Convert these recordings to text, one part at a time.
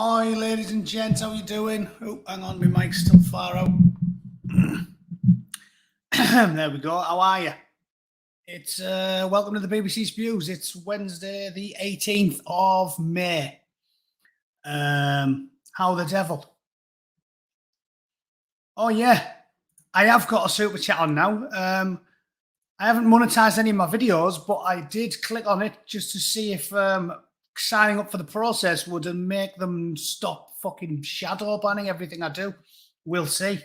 Hi, ladies and gents, how you doing? Oh, hang on, my mic's still far out. There we go. How are you? It's welcome to the BBC Spews. It's Wednesday, the 18th of May. How the devil? Oh yeah, I have got a super chat on now. I haven't monetized any of my videos, but I did click on it just to see if signing up for the process would make them stop fucking shadow banning everything I do. We'll see.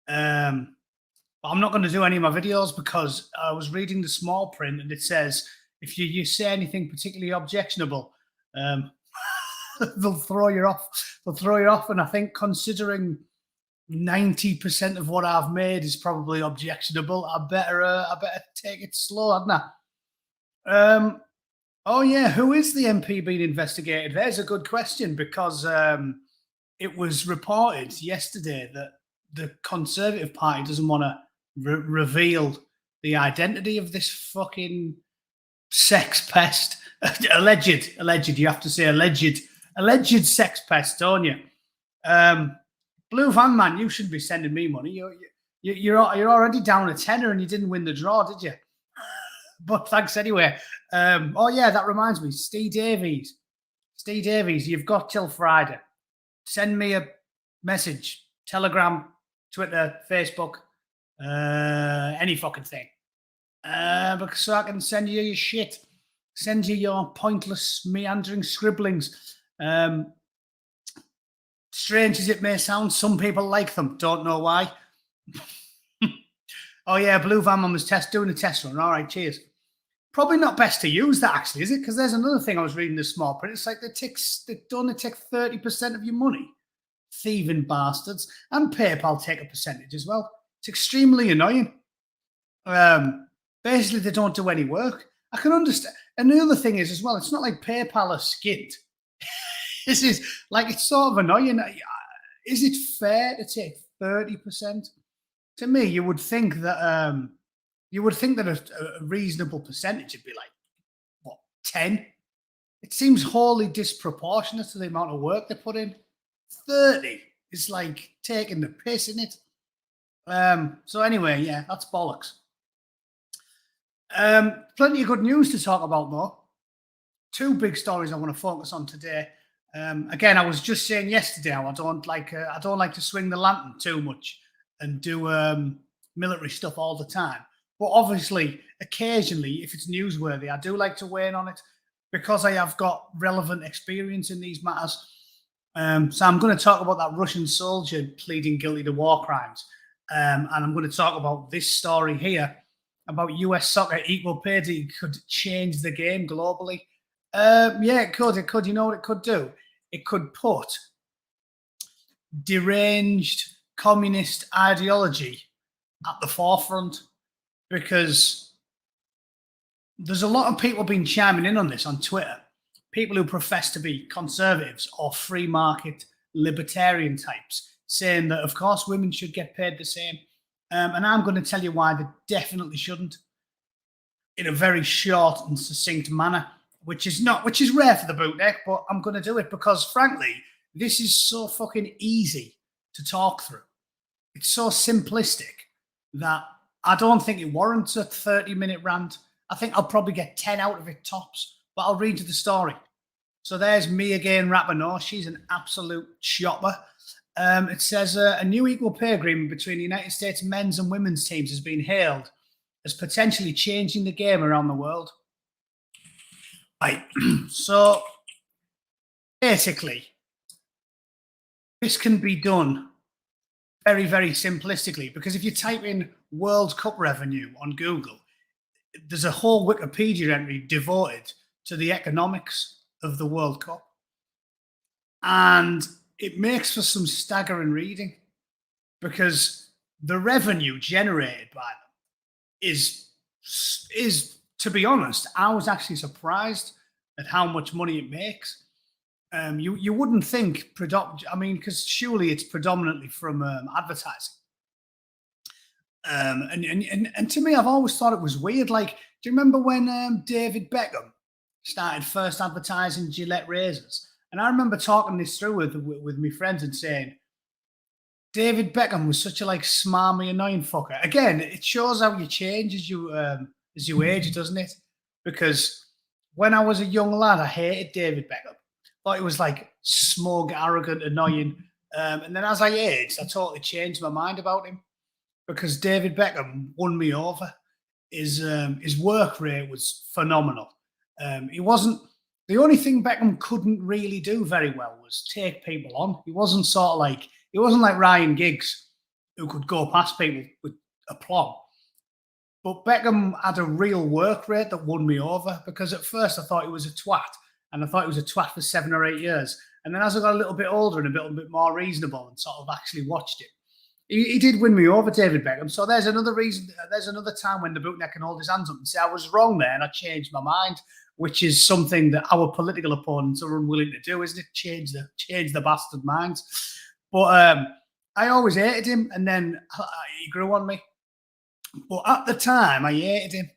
But I'm not going to do any of my videos because I was reading the small print and it says if you say anything particularly objectionable, they'll throw you off. They'll throw you off. And I think considering 90% of what I've made is probably objectionable, I better take it slow, hadn't I? Oh yeah, who is the MP being investigated? There's a good question because it was reported yesterday that the Conservative Party doesn't want to reveal the identity of this fucking sex pest. alleged. You have to say alleged sex pest, don't you? Blue Van Man, you shouldn't be sending me money. You're already down a tenner and you didn't win the draw, did you? But thanks anyway. Oh yeah, that reminds me, Steve Davies, you've got till Friday. Send me a message, Telegram, Twitter, Facebook, any fucking thing, because so I can send you your shit, send you your pointless meandering scribblings. Strange as it may sound, some people like them. Don't know why. Oh yeah, Blue Van Man was doing a test run. All right, cheers. Probably not best to use that actually, is it? Because there's another thing I was reading this small print. It's like they only take 30% of your money, thieving bastards, and PayPal take a percentage as well. It's extremely annoying. Basically, they don't do any work. I can understand. And the other thing is as well, it's not like PayPal are skint. This is like, it's sort of annoying. Is it fair to take 30%? To me, you would think that a reasonable percentage would be like, what, 10? It seems wholly disproportionate to the amount of work they put in. 30 is like taking the piss, isn't it? So anyway, yeah, that's bollocks. Plenty of good news to talk about though. Two big stories I want to focus on today. Again, I was just saying yesterday how I don't like to swing the lantern too much and do military stuff all the time. But obviously, occasionally, if it's newsworthy, I do like to weigh in on it because I have got relevant experience in these matters. So I'm going to talk about that Russian soldier pleading guilty to war crimes. And I'm going to talk about this story here about US soccer equal pay could change the game globally. Yeah, it could. You know what it could do? It could put deranged communist ideology at the forefront, because there's a lot of people been chiming in on this on Twitter, people who profess to be conservatives or free market libertarian types, saying that, of course, women should get paid the same. And I'm going to tell you why they definitely shouldn't in a very short and succinct manner, which is rare for the Bootneck, but I'm going to do it because, frankly, this is so fucking easy to talk through. It's so simplistic that I don't think it warrants a 30-minute rant. I think I'll probably get 10 out of it tops, but I'll read you the story. So there's me again, Rapinoe. She's an absolute chopper. It says a new equal pay agreement between the United States men's and women's teams has been hailed as potentially changing the game around the world. Right. So basically, this can be done very, very simplistically, because if you type in World Cup revenue on Google, there's a whole Wikipedia entry devoted to the economics of the World Cup. And it makes for some staggering reading, because the revenue generated by them is, to be honest, I was actually surprised at how much money it makes. You wouldn't think, because surely it's predominantly from advertising. And to me, I've always thought it was weird. Like, do you remember when David Beckham started first advertising Gillette razors? And I remember talking this through with my friends and saying, David Beckham was such a like smarmy, annoying fucker. Again, it shows how you change as you age, doesn't it? Because when I was a young lad, I hated David Beckham. Thought he was like smug, arrogant, annoying. And then as I aged, I totally changed my mind about him because David Beckham won me over. His work rate was phenomenal. He wasn't the only thing Beckham couldn't really do very well was take people on. He wasn't like Ryan Giggs, who could go past people with aplomb. But Beckham had a real work rate that won me over because at first I thought he was a twat, and I thought he was a twat for 7 or 8 years. And then as I got a little bit older and a little bit more reasonable and sort of actually watched it, he did win me over, David Beckham. So there's another reason. There's another time when the bootneck can hold his hands up and say I was wrong there and I changed my mind, which is something that our political opponents are unwilling to do, isn't it? Change the bastard minds. But I always hated him, and then he grew on me. But at the time, I hated him,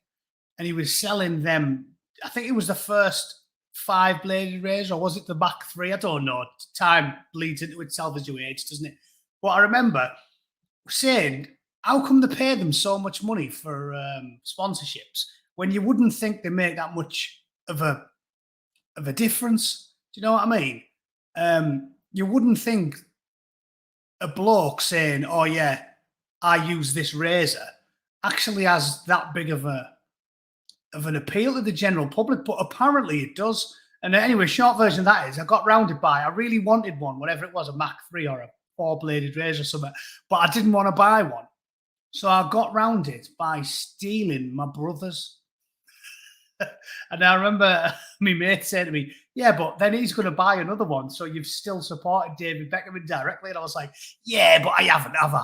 and he was selling them. I think it was the first 5-bladed razor, or was it the back 3? I don't know. Time bleeds into itself as you age, doesn't it? But I remember saying, how come they pay them so much money for sponsorships when you wouldn't think they make that much of a difference? Do you know what I mean? You wouldn't think a bloke saying, "Oh yeah, I use this razor," actually has that big of an appeal to the general public, but apparently it does. And anyway, short version of that is I got rounded by, I really wanted one, whatever it was, a Mach 3 or a 4-bladed razor or something, but I didn't want to buy one. So I got rounded by stealing my brother's. And I remember my mate saying to me, yeah, but then he's going to buy another one. So you've still supported David Beckham indirectly. And I was like, yeah, but I haven't, have I?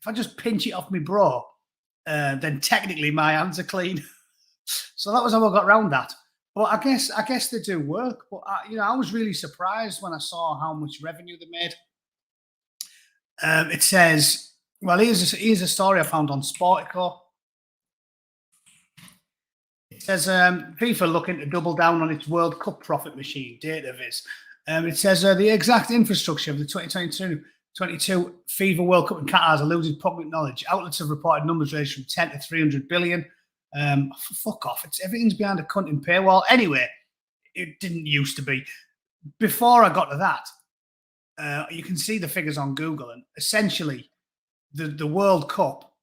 If I just pinch it off my bro, then technically my hands are clean. So that was how I got around that. But I guess they do work. But I was really surprised when I saw how much revenue they made. It says, well, here's a story I found on Sportico. It says FIFA looking to double down on its World Cup profit machine, DataViz. It says the exact infrastructure of the 2022 FIFA World Cup in Qatar has eluded public knowledge. Outlets have reported numbers ranged from 10 to 300 billion. Fuck off. Everything's behind a cunt in paywall. Anyway, it didn't used to be. Before I got to that, you can see the figures on Google, and essentially the World Cup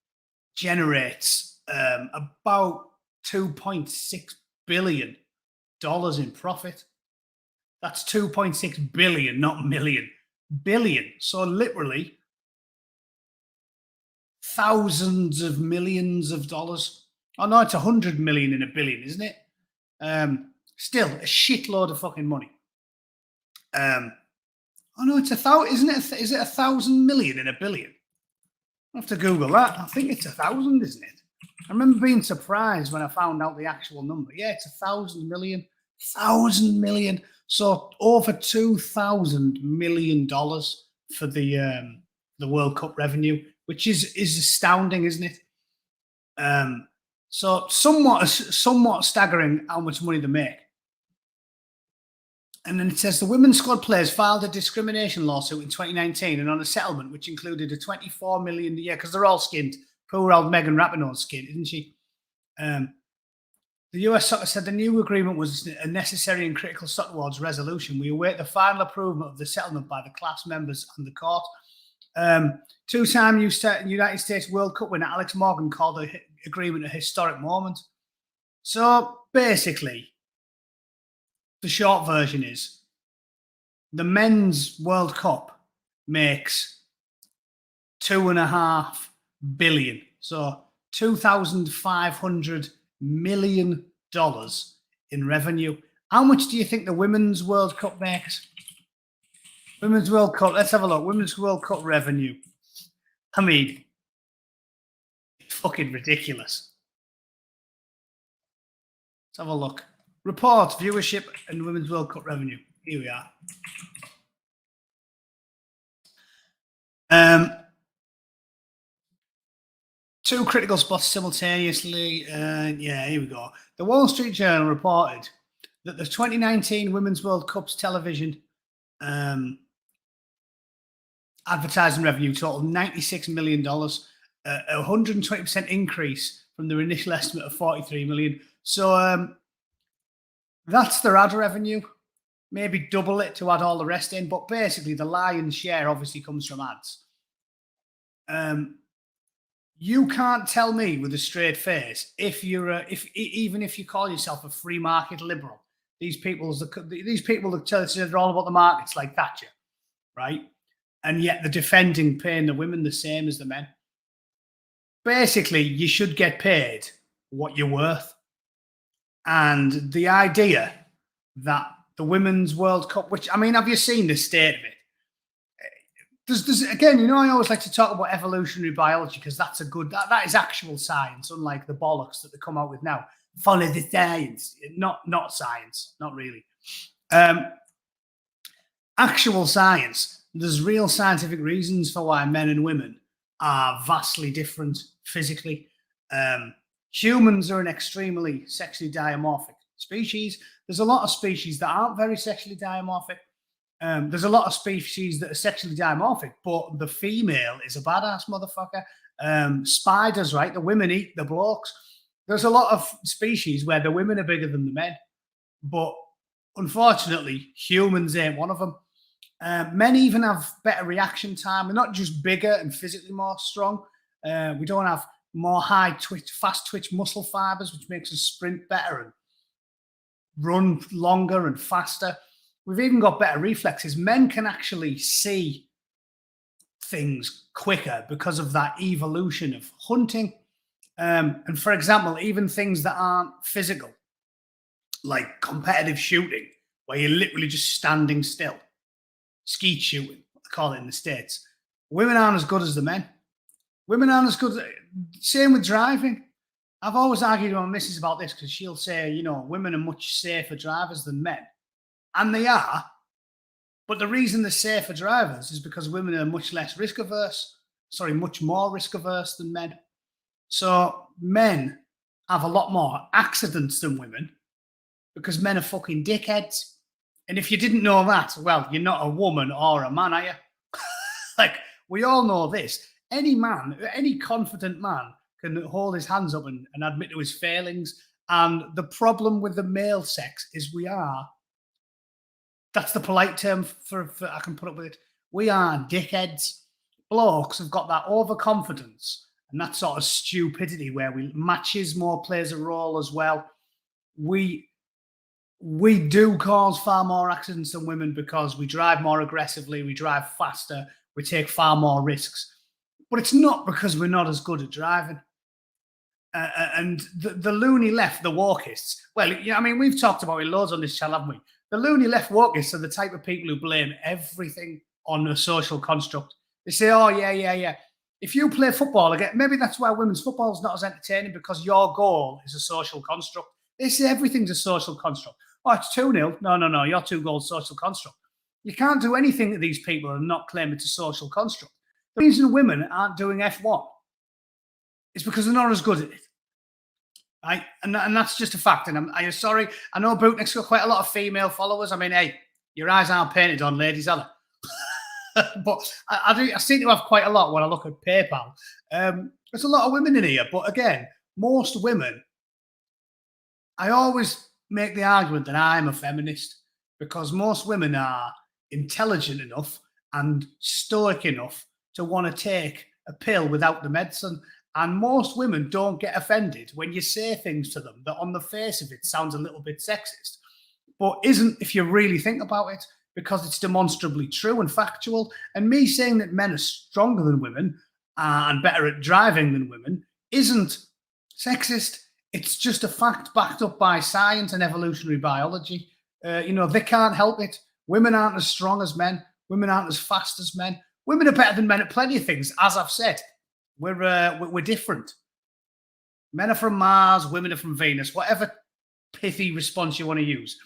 generates about $2.6 billion in profit. That's 2.6 billion, not million. Billion. So literally thousands of millions of dollars. Oh no, it's 100 million in a billion, isn't it? Still a shitload of fucking money. Oh no, it's 1,000, isn't it? Is it 1,000 million in a billion? I'll have to Google that. I think it's 1,000, isn't it? I remember being surprised when I found out the actual number. Yeah, it's 1,000 million. 1,000 million. So over $2,000 million for the World Cup revenue, which is astounding, isn't it? So somewhat staggering how much money they make. And then it says the women's squad players filed a discrimination lawsuit in 2019 and on a settlement which included a $24 million, because they're all skinned. Poor old Megan Rapinoe's skinned, isn't she? The US soccer said the new agreement was a necessary and critical step towards resolution. We await the final approval of the settlement by the class members and the court. Two-time United States World Cup winner Alex Morgan called the agreement a historic moment. So basically, the short version is the men's World Cup makes $2.5 billion. So $2,500 million in revenue. How much do you think the Women's World Cup makes? Women's World Cup, let's have a look. Women's World Cup revenue. I mean, it's fucking ridiculous. Let's have a look. Reports, viewership, and Women's World Cup revenue. Here we are. Two critical spots simultaneously. Yeah, here we go. The Wall Street Journal reported that the 2019 Women's World Cup's television Advertising revenue totaled $96 million, a 120% increase from their initial estimate of 43 million. So that's their ad revenue. Maybe double it to add all the rest in, but basically the lion's share obviously comes from ads. You can't tell me with a straight face if you're even if you call yourself a free market liberal. These people that tell us they're all about the markets like Thatcher, right? And yet they're defending paying the women the same as the men. Basically, you should get paid what you're worth. And the idea that the Women's World Cup, which, I mean, have you seen the state of it? There's again, you know, I always like to talk about evolutionary biology because that's that is actual science, unlike the bollocks that they come out with now. Follow the science, not science, not really. Actual science. There's real scientific reasons for why men and women are vastly different physically. Humans are an extremely sexually dimorphic species. There's a lot of species that aren't very sexually dimorphic. There's a lot of species that are sexually dimorphic, but the female is a badass motherfucker. Spiders, right? The women eat the blokes. There's a lot of species where the women are bigger than the men, but unfortunately, humans ain't one of them. Men even have better reaction time. They're not just bigger and physically more strong. We don't have more fast twitch muscle fibers, which makes us sprint better and run longer and faster. We've even got better reflexes. Men can actually see things quicker because of that evolution of hunting. And for example, even things that aren't physical, like competitive shooting, where you're literally just standing still. Skeet shooting, I call it in the States. Women aren't as good as the men. Women aren't as good. Same with driving. I've always argued with my missus about this because she'll say, you know, women are much safer drivers than men. And they are. But the reason they're safer drivers is because women are much more risk averse than men. So men have a lot more accidents than women because men are fucking dickheads. And if you didn't know that, well, you're not a woman or a man, are you? Like, we all know this. Any man, any confident man can hold his hands up and admit to his failings. And the problem with the male sex is that's the polite term for I can put up with it. We are dickheads. Blokes have got that overconfidence and that sort of stupidity where machismo plays a role as well. We do cause far more accidents than women because we drive more aggressively, we drive faster, we take far more risks. But it's not because we're not as good at driving. And the loony left, the walkists, well, yeah, I mean, we've talked about it loads on this channel, haven't we? The loony left walkists are the type of people who blame everything on a social construct. They say, oh, yeah. If you play football again, maybe that's why women's football is not as entertaining because your goal is a social construct. They say everything's a social construct. Oh, it's 2-0. No, your 2 goals social construct. You can't do anything to these people and not claim it's a social construct. The reason women aren't doing F1 is because they're not as good at it. Right? And that's just a fact. And I'm sorry. I know Bootneck's got quite a lot of female followers. I mean, hey, your eyes aren't painted on, ladies, are they? But I seem to have quite a lot when I look at PayPal. There's a lot of women in here. But again, most women, I always make the argument that I'm a feminist because most women are intelligent enough and stoic enough to want to take a pill without the medicine. And most women don't get offended when you say things to them that on the face of it sounds a little bit sexist, but isn't if you really think about it, because it's demonstrably true and factual. And me saying that men are stronger than women and better at driving than women isn't sexist. It's just a fact backed up by science and evolutionary biology. They can't help it. Women aren't as strong as men. Women aren't as fast as men. Women are better than men at plenty of things. As I've said, we're different. Men are from Mars. Women are from Venus. Whatever pithy response you want to use.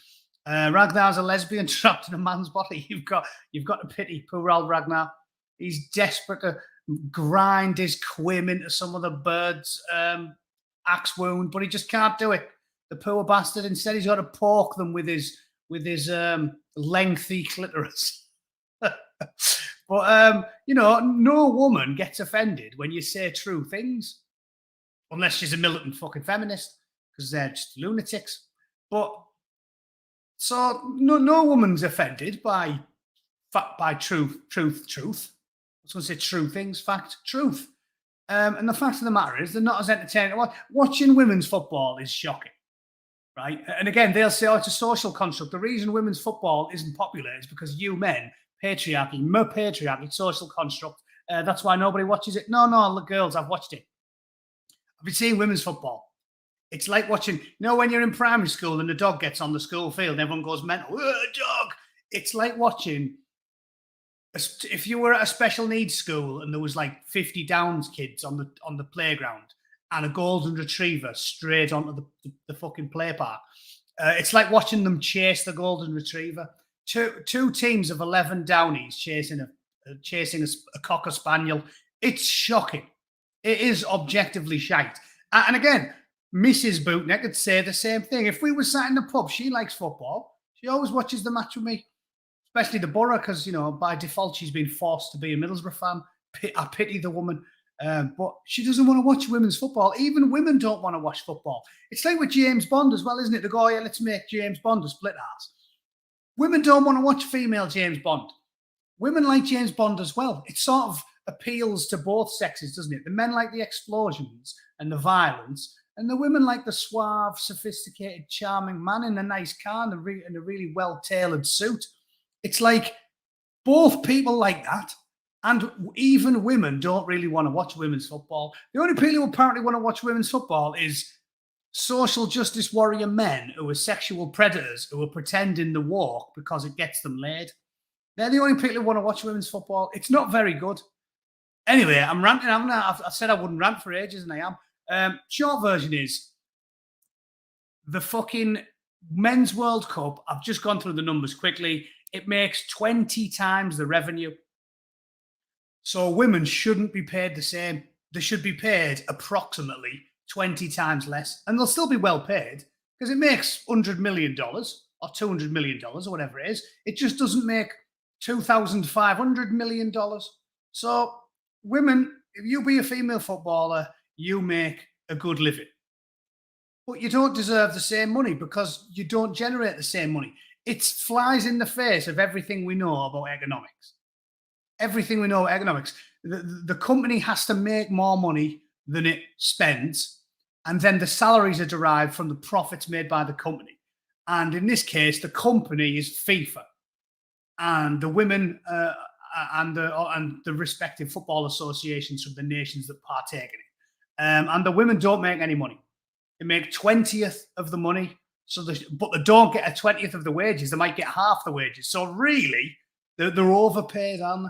Ragnar's a lesbian trapped in a man's body. You've got to pity poor old Ragnar. He's desperate to grind his quim into some of the bird's axe wound, but he just can't do it. The poor bastard. Instead, he's got to poke them with his lengthy clitoris. But no woman gets offended when you say true things, unless she's a militant fucking feminist, because they're just lunatics. But so no woman's offended by truth. I was going to say true things, fact, truth. And the fact of the matter is, they're not as entertaining. Watching women's football is shocking, right? And again, they'll say, "Oh, it's a social construct." The reason women's football isn't popular is because you men, patriarchy, social construct. That's why nobody watches it. No, look, girls, I've watched it. I've been seeing women's football. It's like watching, when you're in primary school and the dog gets on the school field and everyone goes mental, dog. It's like watching, if you were at a special needs school and there was like 50 Downs kids on the playground and a golden retriever straight onto the fucking play park. It's like watching them chase the golden retriever. Two teams of 11 Downies chasing a cocker spaniel. It's shocking. It is objectively shite. And again, Mrs. Bootneck could say the same thing. If we were sat in the pub, she likes football. She always watches the match with me, especially the Borough, because, by default, she's been forced to be a Middlesbrough fan. I pity the woman. But she doesn't want to watch women's football. Even women don't want to watch football. It's like with James Bond as well, isn't it? They go, yeah, let's make James Bond a split ass. Women don't want to watch female James Bond. Women like James Bond as well. It sort of appeals to both sexes, doesn't it? The men like the explosions and the violence, and the women like the suave, sophisticated, charming man in a nice car and a really well-tailored suit. It's like both people like that, and even women don't really want to watch women's football. The only people who apparently want to watch women's football is social justice warrior men who are sexual predators who are pretending to walk because it gets them laid. They're the only people who want to watch women's football. It's not very good. Anyway, I'm ranting, haven't I? I said I wouldn't rant for ages, and I am. Short version is the fucking Men's World Cup. I've just gone through the numbers quickly. It makes 20 times the revenue. So women shouldn't be paid the same. They should be paid approximately 20 times less, and they'll still be well paid because it makes $100 million or $200 million or whatever it is. It just doesn't make $2,500 million. So women, if you be a female footballer, you make a good living. But you don't deserve the same money because you don't generate the same money. It flies in the face of everything we know about economics. Everything we know about economics. The company has to make more money than it spends, and then the salaries are derived from the profits made by the company. And in this case, the company is FIFA, and the women and the respective football associations from the nations that partake in it. And the women don't make any money. They make 20th of the money, but they don't get a 20th of the wages. They might get half the wages. So really, they're overpaid, aren't they?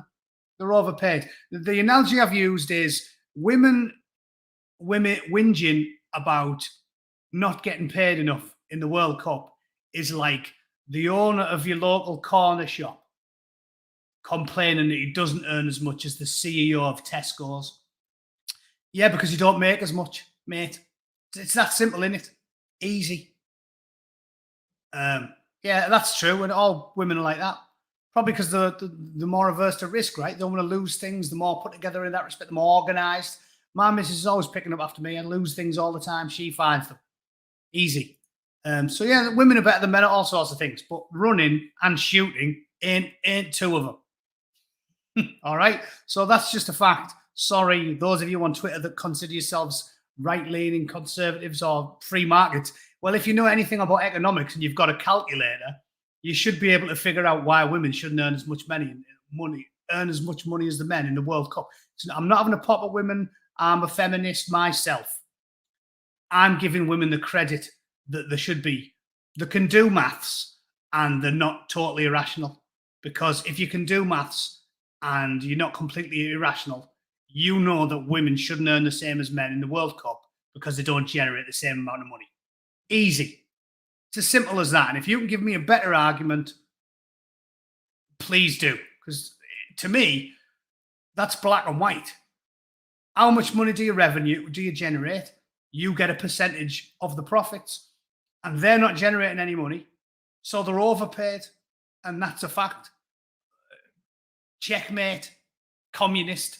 They're overpaid. The analogy I've used is women whinging about not getting paid enough in the World Cup is like the owner of your local corner shop complaining that he doesn't earn as much as the CEO of Tesco's. Yeah, because you don't make as much, mate. It's that simple, isn't it? Easy. Yeah, that's true. And all women are like that. Probably because they're more averse to risk, right? They don't want to lose things. They're more put together in that respect. They're more organised. My missus is always picking up after me. I lose things all the time. She finds them. Easy. So yeah, women are better than men at all sorts of things. But running and shooting ain't two of them. All right? So that's just a fact. Sorry, those of you on Twitter that consider yourselves right-leaning conservatives or free markets. Well, if you know anything about economics and you've got a calculator, you should be able to figure out why women shouldn't earn as much money as the men in the World Cup. So I'm not having a pop at women. I'm a feminist myself. I'm giving women the credit that they should be. They can do maths and they're not totally irrational. Because if you can do maths and you're not completely irrational, you know that women shouldn't earn the same as men in the World Cup because they don't generate the same amount of money. Easy. It's as simple as that. And if you can give me a better argument, please do. Because to me, that's black and white. How much money do you generate? You get a percentage of the profits. And they're not generating any money. So they're overpaid. And that's a fact. checkmate, communist.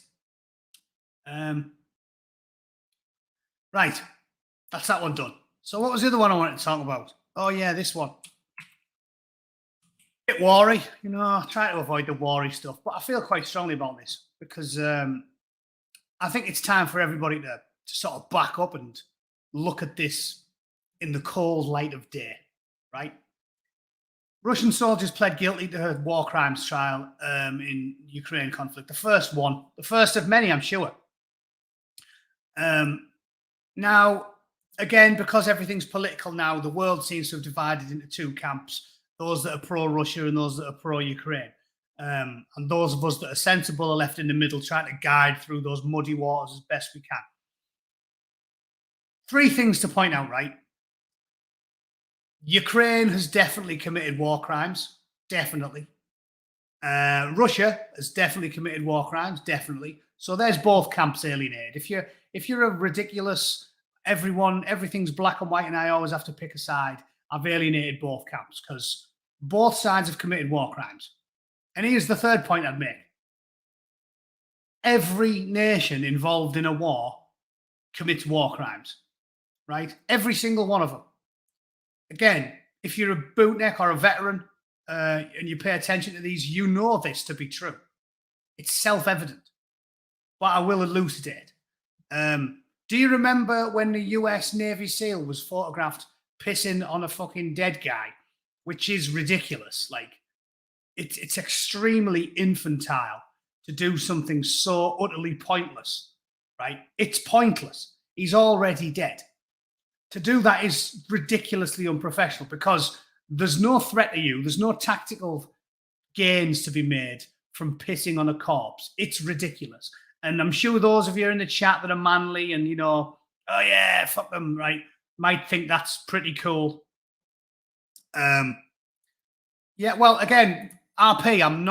Right, that's that one done. So what was the other one I wanted to talk about? Oh yeah, this one. Bit worry, you know, I try to avoid the worry stuff, but I feel quite strongly about this because I think it's time for everybody to sort of back up and look at this in the cold light of day, right? Russian soldiers pled guilty to a war crimes trial in Ukraine conflict. The first one, the first of many, I'm sure. Now, again, because everything's political now, the world seems to have divided into two camps, those that are pro-Russia and those that are pro-Ukraine. And those of us that are sensible are left in the middle, trying to guide through those muddy waters as best we can. Three things to point out, right? Ukraine has definitely committed war crimes, definitely. Russia has definitely committed war crimes, definitely. So there's both camps alienated. If you're a ridiculous, everything's black and white, and I always have to pick a side, I've alienated both camps because both sides have committed war crimes. And here's the third point I'd make. Every nation involved in a war commits war crimes, right? Every single one of them. Again, if you're a bootneck or a veteran and you pay attention to these, you know this to be true. It's self-evident. But I will elucidate. Do you remember when the US Navy SEAL was photographed pissing on a fucking dead guy? Which is ridiculous. Like, it's extremely infantile to do something so utterly pointless, right? It's pointless. He's already dead. To do that is ridiculously unprofessional because there's no threat to you. There's no tactical gains to be made from pissing on a corpse. It's ridiculous. And I'm sure those of you in the chat that are manly and, you know, oh yeah, fuck them, right, might think that's pretty cool. Yeah, well, again, RP, I'm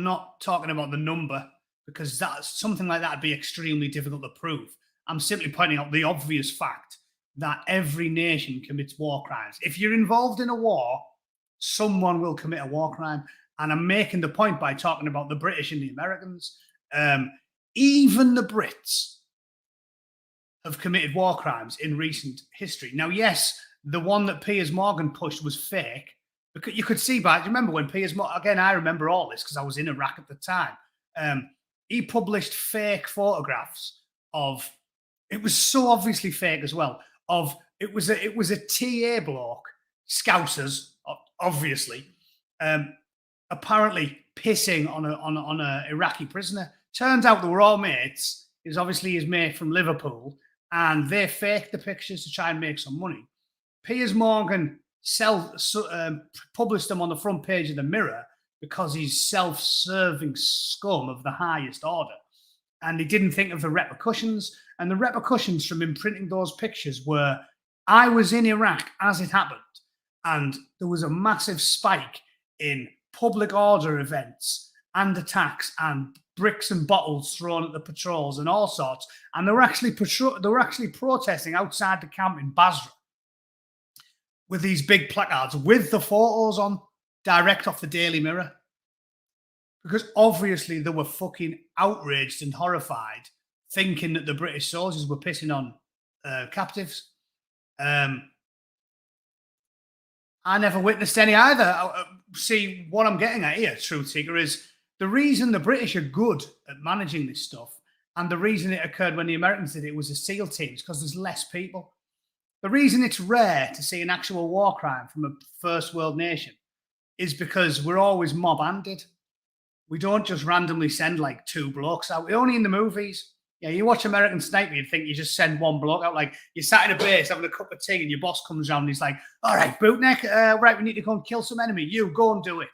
not talking about the number because that's something like that would be extremely difficult to prove. I'm simply pointing out the obvious fact that every nation commits war crimes. If you're involved in a war, someone will commit a war crime. And I'm making the point by talking about the British and the Americans. Even the Brits have committed war crimes in recent history. Now, yes, the one that Piers Morgan pushed was fake. Because you could see by, do you remember when Piers Morgan, again, I remember all this because I was in Iraq at the time. He published fake photographs of, it was so obviously fake as well, of, it was a TA bloke, Scousers, obviously, apparently pissing on a Iraqi prisoner. Turns out they were all mates. It was obviously his mate from Liverpool, and they faked the pictures to try and make some money. Piers Morgan published them on the front page of the Mirror because he's self-serving scum of the highest order. And he didn't think of the repercussions. And the repercussions from imprinting those pictures were, I was in Iraq as it happened, and there was a massive spike in public order events and attacks and bricks and bottles thrown at the patrols and all sorts. And they were actually protesting outside the camp in Basra with these big placards with the photos on, direct off the Daily Mirror. Because obviously they were fucking outraged and horrified, thinking that the British soldiers were pissing on captives. I never witnessed any either. See, what I'm getting at here, Truth Seeker, is the reason the British are good at managing this stuff and the reason it occurred when the Americans did it was the SEAL teams, because there's less people. The reason it's rare to see an actual war crime from a first world nation is because we're always mob-handed. We don't just randomly send like two blokes out. We're only in the movies. Yeah, you watch American Sniper, you'd think you just send one bloke out. Like, you're sat in a base having a cup of tea and your boss comes around and he's like, all right, Bootneck, right, we need to go and kill some enemy. You, go and do it.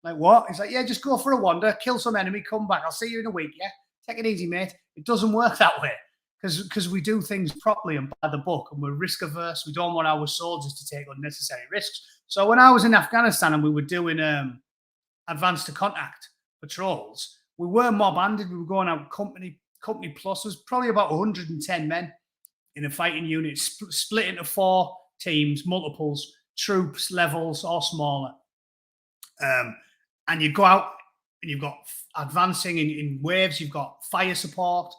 Like, what? He's like, yeah, just go for a wander, kill some enemy, come back. I'll see you in a week, yeah? Take it easy, mate. It doesn't work that way because we do things properly and by the book, and we're risk averse. We don't want our soldiers to take unnecessary risks. So when I was in Afghanistan and we were doing advanced to contact patrols, we were mob-handed. We were going out company plus. There was probably about 110 men in a fighting unit, split into 4 teams, multiples, troops, levels, or smaller. and you go out and you've got advancing in waves, you've got fire support.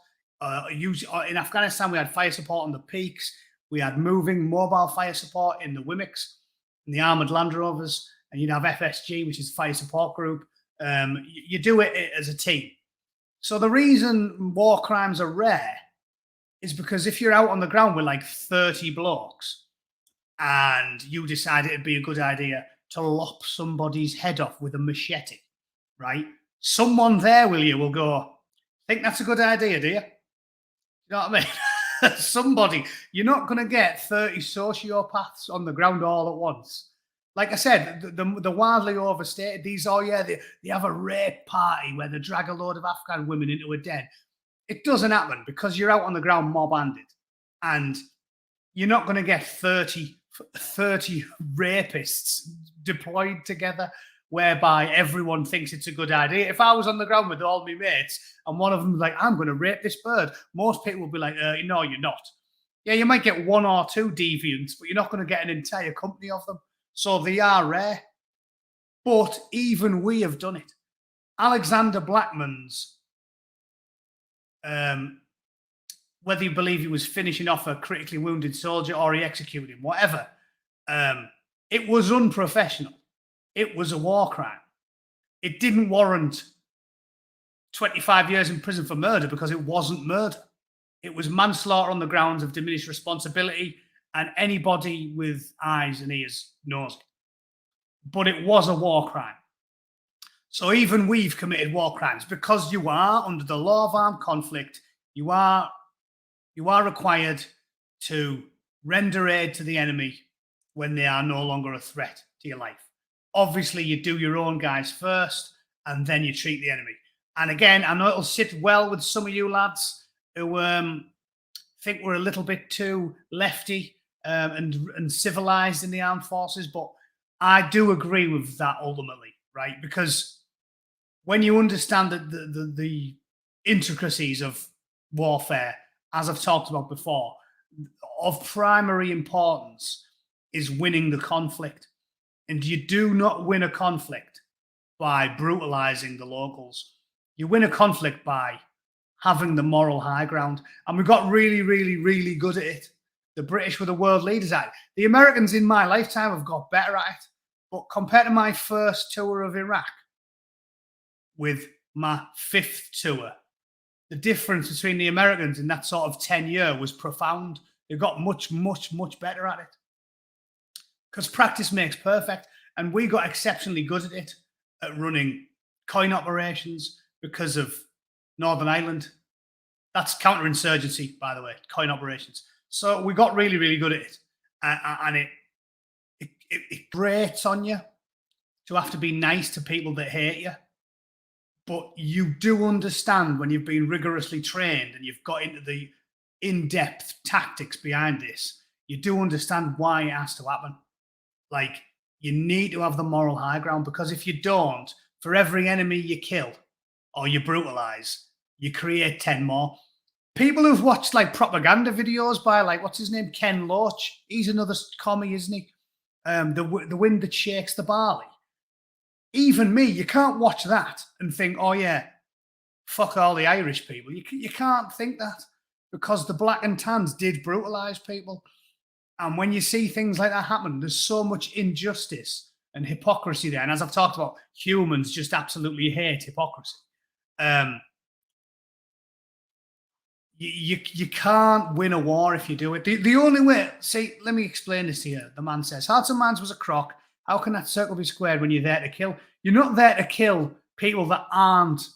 In Afghanistan, we had fire support on the peaks. We had moving mobile fire support in the WMICs, in the armored Land Rovers, and you'd have FSG, which is Fire Support Group. You do it as a team. So the reason war crimes are rare is because if you're out on the ground with like 30 blokes and you decide it'd be a good idea to lop somebody's head off with a machete, right? Someone there will go, think that's a good idea, do you? You know what I mean? Somebody, you're not going to get 30 sociopaths on the ground all at once. Like I said, the wildly overstated, they have a rape party where they drag a load of Afghan women into a den. It doesn't happen because you're out on the ground mob-handed. And you're not going to get 30 rapists deployed together whereby everyone thinks it's a good idea. If I was on the ground with all my mates and one of them was like, I'm going to rape this bird, most people would be like, no, you're not. Yeah, you might get one or two deviants, but you're not going to get an entire company of them. So they are rare. But even we have done it. Alexander Blackman's, whether you believe he was finishing off a critically wounded soldier or he executed him, whatever, it was unprofessional. It was a war crime. It didn't warrant 25 years in prison for murder because it wasn't murder. It was manslaughter on the grounds of diminished responsibility, and anybody with eyes and ears knows it. But it was a war crime. So even we've committed war crimes because you are, under the law of armed conflict, you are required to render aid to the enemy when they are no longer a threat to your life. Obviously, you do your own guys first, and then you treat the enemy. And again, I know it'll sit well with some of you lads who think we're a little bit too lefty and civilized in the armed forces, but I do agree with that ultimately, right? Because when you understand the intricacies of warfare, as I've talked about before, of primary importance is winning the conflict. And you do not win a conflict by brutalizing the locals. You win a conflict by having the moral high ground. And we got really, really, really good at it. The British were the world leaders at it. The Americans in my lifetime have got better at it. But compared to my first tour of Iraq with my fifth tour, the difference between the Americans in that sort of 10 year was profound. They got much, much, much better at it. Because practice makes perfect. And we got exceptionally good at it, at running coin operations because of Northern Ireland. That's counterinsurgency, by the way, coin operations. So we got really, really good at it. And it grates on you to have to be nice to people that hate you. But you do understand when you've been rigorously trained and you've got into the in-depth tactics behind this, you do understand why it has to happen. Like, you need to have the moral high ground, because if you don't, for every enemy you kill or you brutalize, you create 10 more. People who've watched like propaganda videos by like, what's his name? Ken Loach. He's another commie, isn't he? The wind that shakes the barley. Even me, you can't watch that and think, oh yeah, fuck all the Irish people. You can't think that, because the black and tans did brutalize people. And when you see things like that happen, there's so much injustice and hypocrisy there. And as I've talked about, humans just absolutely hate hypocrisy. You can't win a war if you do it. The only way, see, let me explain this to you. The man says, Hearts and Minds was a crock. How can that circle be squared when you're there to kill? You're not there to kill people that aren't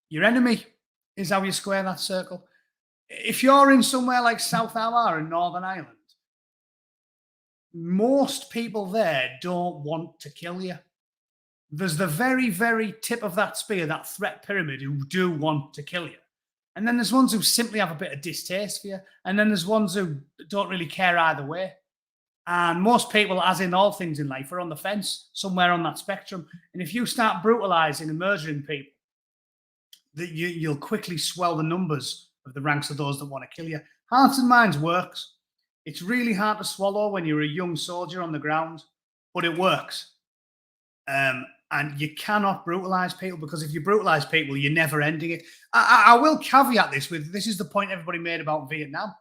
your enemy, is how you square that circle. If you're in somewhere like South Allar in Northern Ireland, most people there don't want to kill you. There's the very, very tip of that spear, that threat pyramid, who do want to kill you. And then there's ones who simply have a bit of distaste for you. And then there's ones who don't really care either way. And most people, as in all things in life, are on the fence, somewhere on that spectrum. And if you start brutalizing and murdering people, you'll quickly swell the numbers of the ranks of those that want to kill you. Hearts and Minds works. It's really hard to swallow when you're a young soldier on the ground, but it works. And And you cannot brutalize people, because if you brutalize people, you're never ending it. I will caveat this with, this is the point everybody made about Vietnam.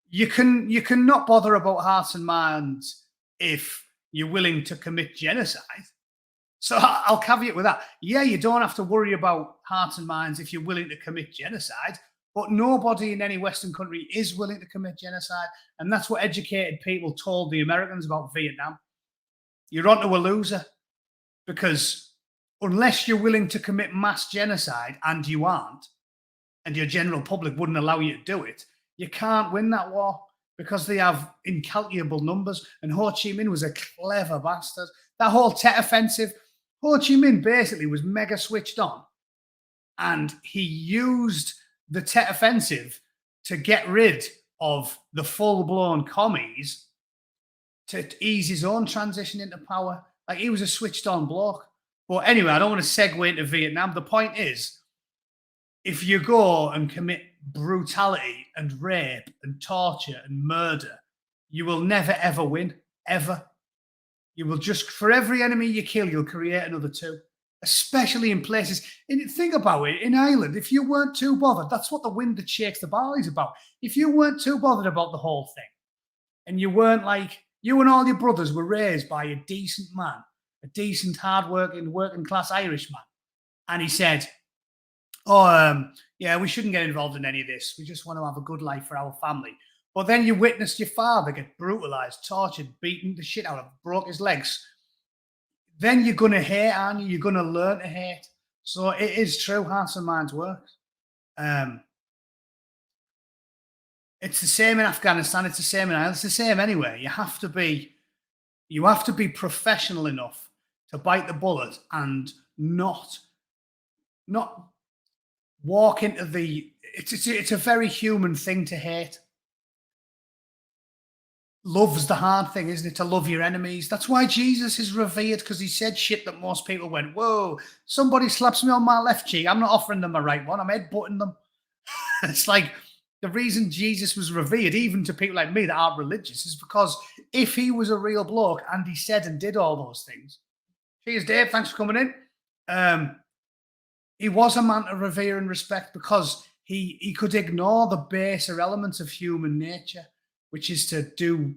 You can not bother about hearts and minds if you're willing to commit genocide. So I'll caveat with that. Yeah, you don't have to worry about hearts and minds if you're willing to commit genocide, but nobody in any Western country is willing to commit genocide. And that's what educated people told the Americans about Vietnam. You're onto a loser, because unless you're willing to commit mass genocide, and you aren't, and your general public wouldn't allow you to do it, you can't win that war, because they have incalculable numbers. And Ho Chi Minh was a clever bastard. That whole Tet Offensive, Ho Chi Minh basically was mega switched on. And he used the Tet Offensive to get rid of the full-blown commies to ease his own transition into power. Like, he was a switched-on bloke. But anyway, I don't want to segue into Vietnam. The point is, if you go and commit brutality and rape and torture and murder, you will never, ever win, ever. You will just, for every enemy you kill, you'll create another two, especially in places. And think about it, in Ireland, if you weren't too bothered, that's what the wind that shakes the barley is about. If you weren't too bothered about the whole thing, and you weren't like, you and all your brothers were raised by a decent man, a decent, hard-working, working-class Irishman, and he said, yeah, we shouldn't get involved in any of this. We just want to have a good life for our family. But then you witnessed your father get brutalized, tortured, beaten the shit out of, broke his legs. Then you're going to hate, aren't you? You're going to learn to hate. So it is true, hearts and minds works. It's the same in Afghanistan. It's the same in Ireland. It's the same anyway. You have to be professional enough to bite the bullet and not walk into the. It's a very human thing to hate. Love's the hard thing, isn't it? To love your enemies. That's why Jesus is revered, because he said shit that most people went, whoa, somebody slaps me on my left cheek, I'm not offering them a right one, I'm headbutting them. It's like, the reason Jesus was revered, even to people like me that aren't religious, is because if he was a real bloke and he said and did all those things. Cheers, Dave. Thanks for coming in. He was a man to revere and respect, because he could ignore the baser elements of human nature, which is to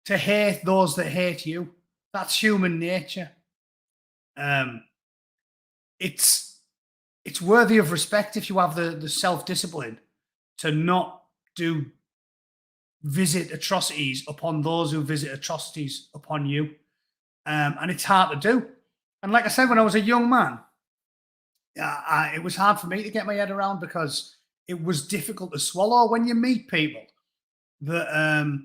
hate those that hate you. That's human nature. It's worthy of respect if you have the self-discipline to not visit atrocities upon those who visit atrocities upon you. And it's hard to do. And like I said, when I was a young man, it was hard for me to get my head around, because it was difficult to swallow when you meet people that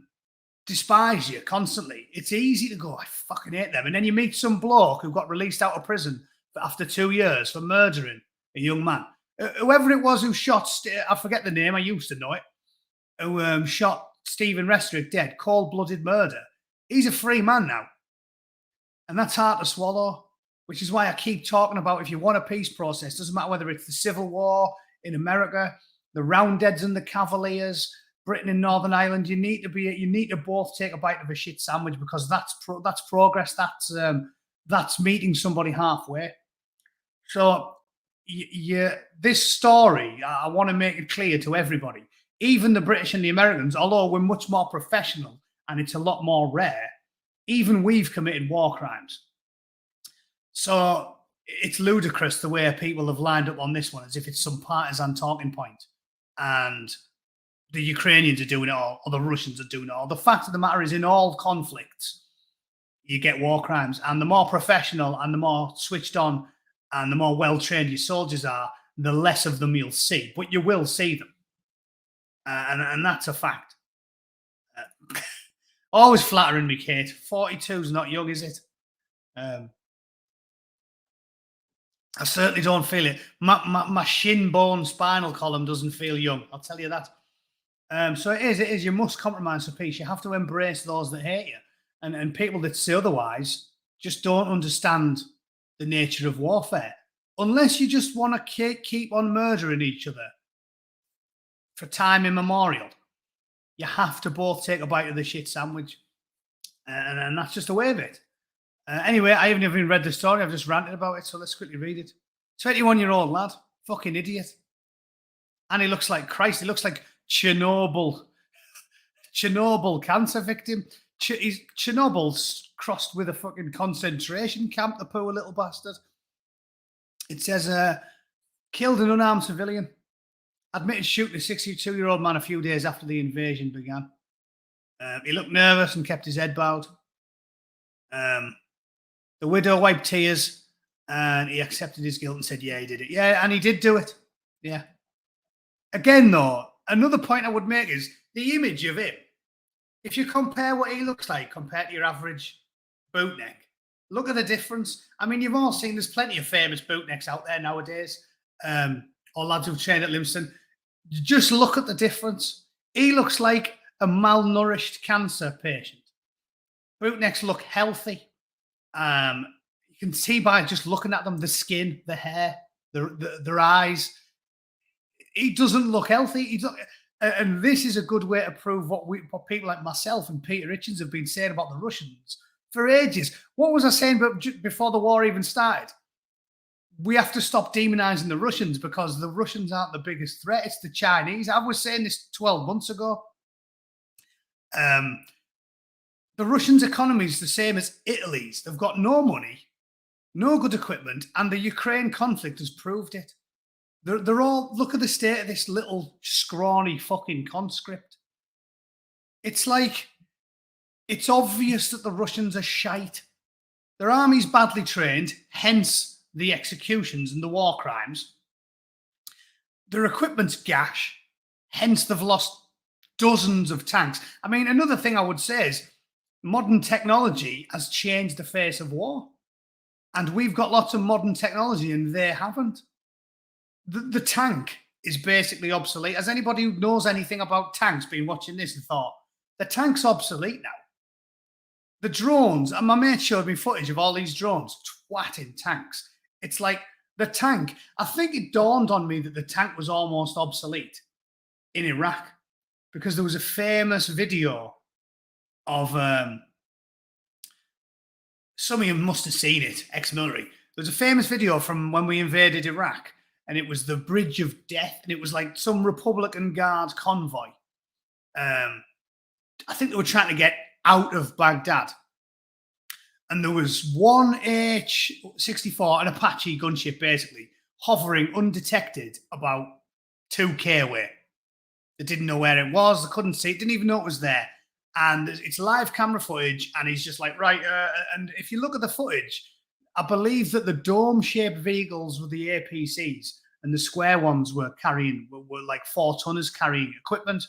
despise you constantly. It's easy to go, I fucking hate them. And then you meet some bloke who got released out of prison after 2 years for murdering a young man. Whoever it was who shot, I forget the name, I used to know it, who shot Stephen Restrick dead, cold-blooded murder. He's a free man now. And that's hard to swallow, which is why I keep talking about, if you want a peace process, doesn't matter whether it's the Civil War in America, the Roundheads and the Cavaliers, Britain and Northern Ireland, you need to both take a bite of a shit sandwich, because that's progress. That's meeting somebody halfway. So this story, I want to make it clear to everybody, even the British and the Americans, although we're much more professional and it's a lot more rare, even we've committed war crimes. So it's ludicrous the way people have lined up on this one, as if it's some partisan talking point, and the Ukrainians are doing it all, or the Russians are doing it all. The fact of the matter is, in all conflicts, you get war crimes. And the more professional and the more switched on and the more well-trained your soldiers are, the less of them you'll see. But you will see them. And that's a fact. Always flattering me, Kate. 42 is not young, is it? I certainly don't feel it. My shin bone spinal column doesn't feel young. I'll tell you that. So it is. You must compromise for peace. You have to embrace those that hate you. And people that say otherwise just don't understand the nature of warfare. Unless you just want to keep on murdering each other for time immemorial, you have to both take a bite of the shit sandwich. And that's just the way of it. Anyway, I haven't even read the story. I've just ranted about it, so let's quickly read it. 21-year-old lad, fucking idiot. And he looks like Christ. He looks like Chernobyl cancer victim. Chernobyl's crossed with a fucking concentration camp, the poor little bastard. It says, killed an unarmed civilian. Admitted shooting a 62-year-old man a few days after the invasion began. He looked nervous and kept his head bowed. The widow wiped tears and he accepted his guilt and said, yeah, he did it. Yeah, and he did do it. Yeah. Again, though, another point I would make is the image of him. If you compare what he looks like compared to your average bootneck, look at the difference. I mean, you've all seen there's plenty of famous bootnecks out there nowadays, or lads who've trained at Livingston. Just look at the difference. He looks like a malnourished cancer patient. Bootnecks look healthy. You can see by just looking at them, the skin, the hair, their eyes. He doesn't look healthy. And this is a good way to prove what people like myself and Peter Hitchens have been saying about the Russians for ages. What was I saying before the war even started? We have to stop demonizing the Russians because the Russians aren't the biggest threat. It's the Chinese. I was saying this 12 months ago. The Russians' economy is the same as Italy's. They've got no money, no good equipment, and the Ukraine conflict has proved it. They're all, look at the state of this little scrawny fucking conscript. It's like, it's obvious that the Russians are shite. Their army's badly trained, hence the executions and the war crimes. Their equipment's gash, hence they've lost dozens of tanks. I mean, another thing I would say is modern technology has changed the face of war. And we've got lots of modern technology and they haven't. The tank is basically obsolete. Has anybody who knows anything about tanks been watching this and thought, the tank's obsolete now? The drones, and my mate showed me footage of all these drones twatting tanks. It's like the tank, I think it dawned on me that the tank was almost obsolete in Iraq because there was a famous video of, some of you must have seen it, ex-military. There was a famous video from when we invaded Iraq. And it was the Bridge of Death, and it was like some Republican Guard convoy. I think they were trying to get out of Baghdad. And there was one H-64, an Apache gunship, basically, hovering undetected about 2K away. They didn't know where it was, they couldn't see it, didn't even know it was there. And it's live camera footage, and he's just like, right, and if you look at the footage, I believe that the dome-shaped vehicles were the APCs and the square ones were like 4-tonners carrying equipment.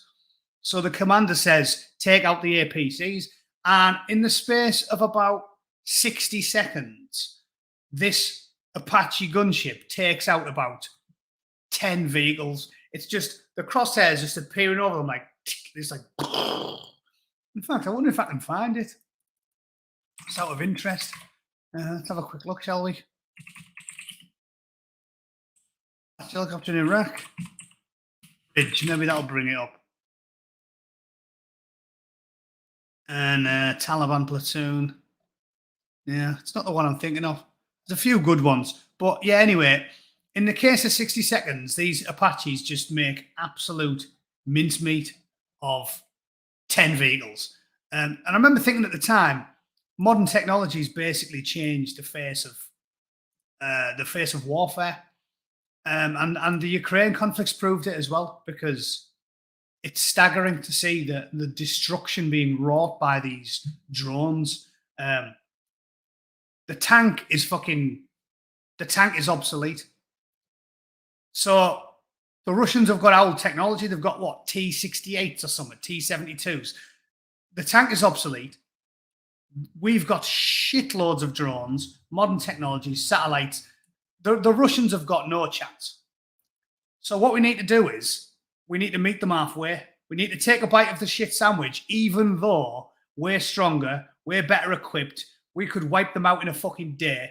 So the commander says, take out the APCs. And in the space of about 60 seconds, this Apache gunship takes out about 10 vehicles. It's just, the crosshairs just appearing over them like, it's like, in fact, I wonder if I can find it. It's out of interest. Let's have a quick look, shall we? Helicopter in Iraq. Bridge, maybe that'll bring it up. And Taliban platoon. Yeah, it's not the one I'm thinking of. There's a few good ones. But yeah, anyway, in the case of 60 seconds, these Apaches just make absolute mincemeat of 10 vehicles. And I remember thinking at the time, modern technology's basically changed the face of warfare, and the Ukraine conflict's proved it as well, because it's staggering to see the destruction being wrought by these drones. The tank is obsolete. So the Russians have got old technology. They've got what, T-68s or something, T-72s. The tank is obsolete. We've got shitloads of drones, modern technology, satellites. The Russians have got no chance. So what we need to do is we need to meet them halfway. We need to take a bite of the shit sandwich, even though we're stronger, we're better equipped. We could wipe them out in a fucking day.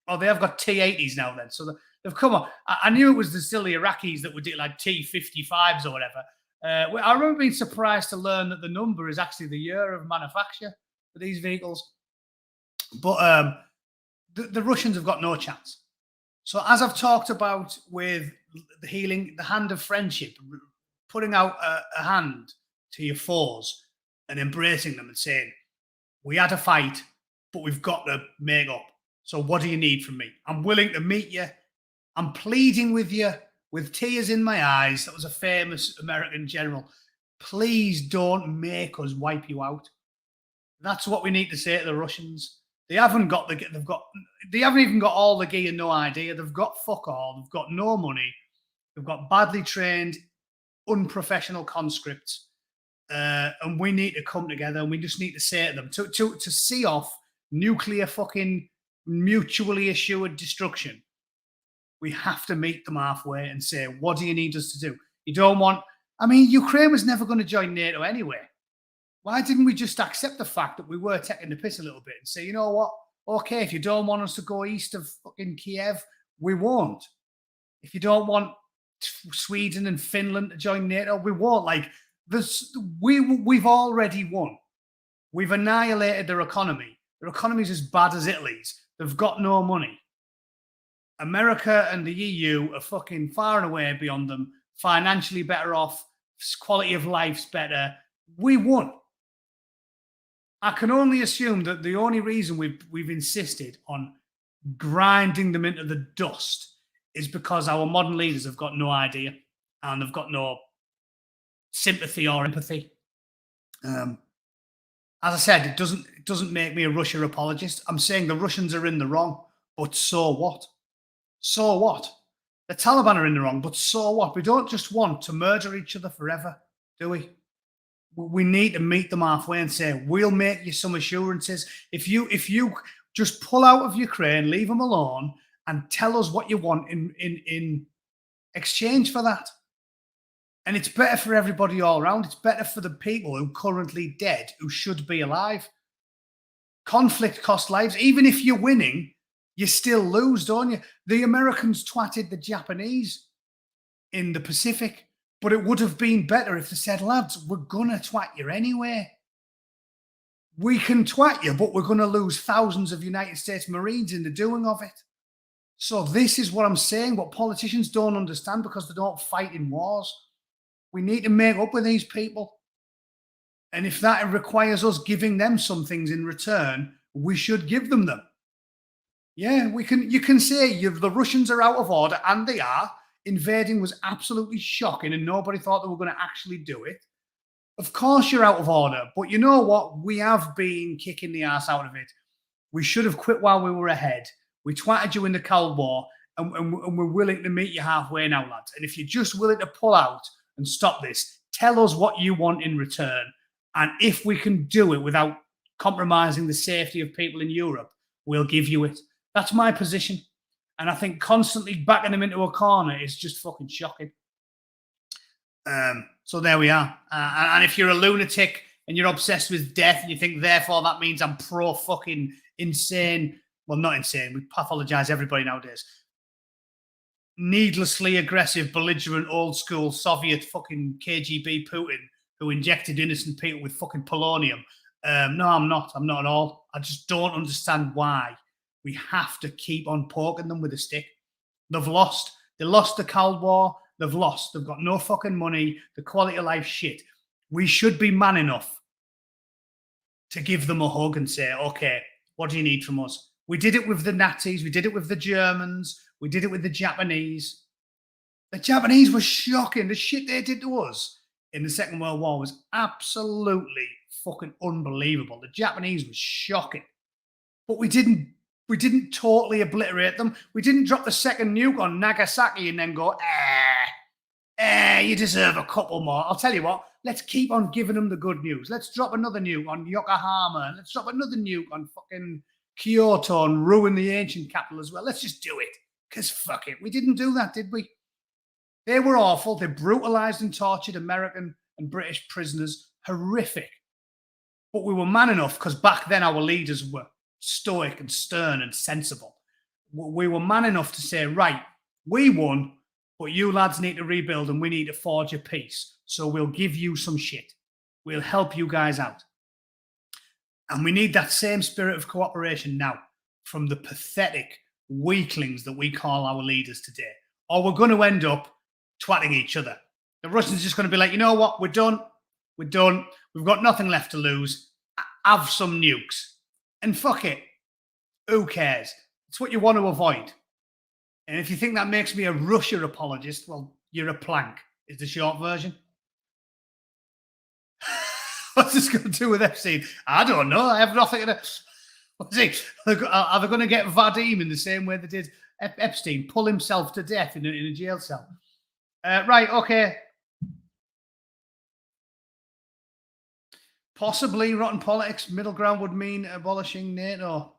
Oh, they have got T-80s now then. So they've come on. I knew it was still the Iraqis that would do like T-55s or whatever. I remember being surprised to learn that the number is actually the year of manufacture for these vehicles. But the Russians have got no chance. So as I've talked about with the healing, the hand of friendship, putting out a hand to your foes and embracing them and saying, we had a fight, but we've got to make up. So what do you need from me? I'm willing to meet you. I'm pleading with you with tears in my eyes. That was a famous American general. Please don't make us wipe you out. That's what we need to say to the Russians. They haven't even got all the gear, no idea. They've got fuck all. They've got no money. They've got badly trained, unprofessional conscripts. And we need to come together, and we just need to say to them to see off nuclear fucking mutually assured destruction. We have to meet them halfway and say, what do you need us to do? You don't want, I mean, Ukraine was never going to join NATO anyway. Why didn't we just accept the fact that we were taking the piss a little bit and say, you know what? Okay, if you don't want us to go east of fucking Kiev, we won't. If you don't want Sweden and Finland to join NATO, we won't. Like, we've already won. We've annihilated their economy. Their economy's as bad as Italy's. They've got no money. America and the EU are fucking far and away beyond them, financially better off, quality of life's better. We won. I can only assume that the only reason we've insisted on grinding them into the dust is because our modern leaders have got no idea and they've got no sympathy or empathy. As I said, it doesn't make me a Russia apologist. I'm saying the Russians are in the wrong, but so what? So what? The Taliban are in the wrong, but so what? We don't just want to murder each other forever, do we? We need to meet them halfway and say, we'll make you some assurances. If you just pull out of Ukraine, leave them alone, and tell us what you want in exchange for that. And it's better for everybody all around. It's better for the people who are currently dead, who should be alive. Conflict costs lives. Even if you're winning, you still lose, don't you? The Americans twatted the Japanese in the Pacific, but it would have been better if they said, lads, we're going to twat you anyway. We can twat you, but we're going to lose thousands of United States Marines in the doing of it. So this is what I'm saying, what politicians don't understand because they don't fight in wars. We need to make up with these people. And if that requires us giving them some things in return, we should give them. Yeah, we can. You can say the Russians are out of order, and they are. Invading was absolutely shocking, and nobody thought they were going to actually do it. Of course you're out of order, but you know what? We have been kicking the ass out of it. We should have quit while we were ahead. We twatted you in the Cold War, and we're willing to meet you halfway now, lads. And if you're just willing to pull out and stop this, tell us what you want in return. And if we can do it without compromising the safety of people in Europe, we'll give you it. That's my position. And I think constantly backing them into a corner is just fucking shocking. So there we are. And if you're a lunatic and you're obsessed with death and you think, therefore, that means I'm pro fucking insane. Well, not insane. We pathologize everybody nowadays. Needlessly aggressive, belligerent, old school Soviet fucking KGB Putin who injected innocent people with fucking polonium. No, I'm not. I'm not at all. I just don't understand why we have to keep on poking them with a stick. They've lost. They lost the Cold War. They've lost. They've got no fucking money. The quality of life shit. We should be man enough to give them a hug and say, okay, what do you need from us? We did it with the Nazis. We did it with the Germans. We did it with the Japanese. The Japanese were shocking. The shit they did to us in the Second World War was absolutely fucking unbelievable. The Japanese was shocking. But we didn't totally obliterate them. We didn't drop the second nuke on Nagasaki and then go, you deserve a couple more. I'll tell you what, let's keep on giving them the good news. Let's drop another nuke on Yokohama. Let's drop another nuke on fucking Kyoto and ruin the ancient capital as well. Let's just do it. Because fuck it. We didn't do that, did we? They were awful. They brutalized and tortured American and British prisoners. Horrific. But we were man enough because back then our leaders were stoic and stern and sensible. We were man enough to say, right, we won, but you lads need to rebuild and we need to forge a peace. So we'll give you some shit. We'll help you guys out. And we need that same spirit of cooperation now from the pathetic weaklings that we call our leaders today. Or we're going to end up twatting each other. The Russians are just going to be like, you know what? We're done. We're done. We've got nothing left to lose. Have some nukes. And fuck it. Who cares? It's what you want to avoid. And if you think that makes me a Russia apologist, well, you're a plank, is the short version. What's this going to do with Epstein? I don't know. I have nothing to... What's he? Are they going to get Vadim in the same way they did Epstein? Pull himself to death in a jail cell? Right, okay. Possibly rotten politics. Middle ground would mean abolishing NATO.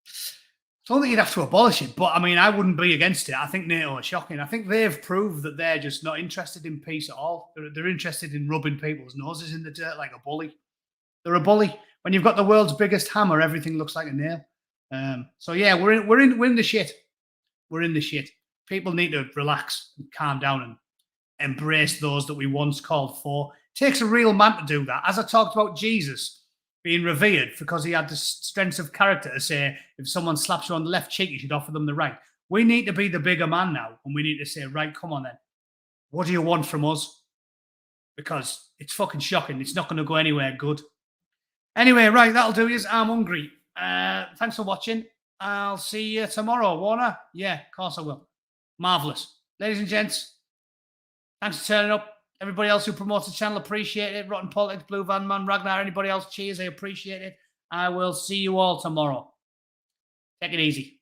I don't think you'd have to abolish it, but I mean, I wouldn't be against it. I think NATO are shocking. I think they've proved that they're just not interested in peace at all. They're interested in rubbing people's noses in the dirt like a bully. They're a bully. When you've got the world's biggest hammer, everything looks like a nail. So yeah, we're in the shit. We're in the shit. People need to relax and calm down and embrace those that we once called for. It takes a real man to do that. As I talked about Jesus being revered because he had the strength of character to say, if someone slaps you on the left cheek, you should offer them the right. We need to be the bigger man now, and we need to say, right, come on then. What do you want from us? Because it's fucking shocking. It's not going to go anywhere good. Anyway, right, that'll do you. I'm hungry. Thanks for watching. I'll see you tomorrow, Warner. Yeah, of course I will. Marvellous. Ladies and gents, thanks for turning up. Everybody else who promotes the channel, appreciate it. Rotten Politics, Blue Van Man, Ragnar, anybody else, cheers. I appreciate it. I will see you all tomorrow. Take it easy.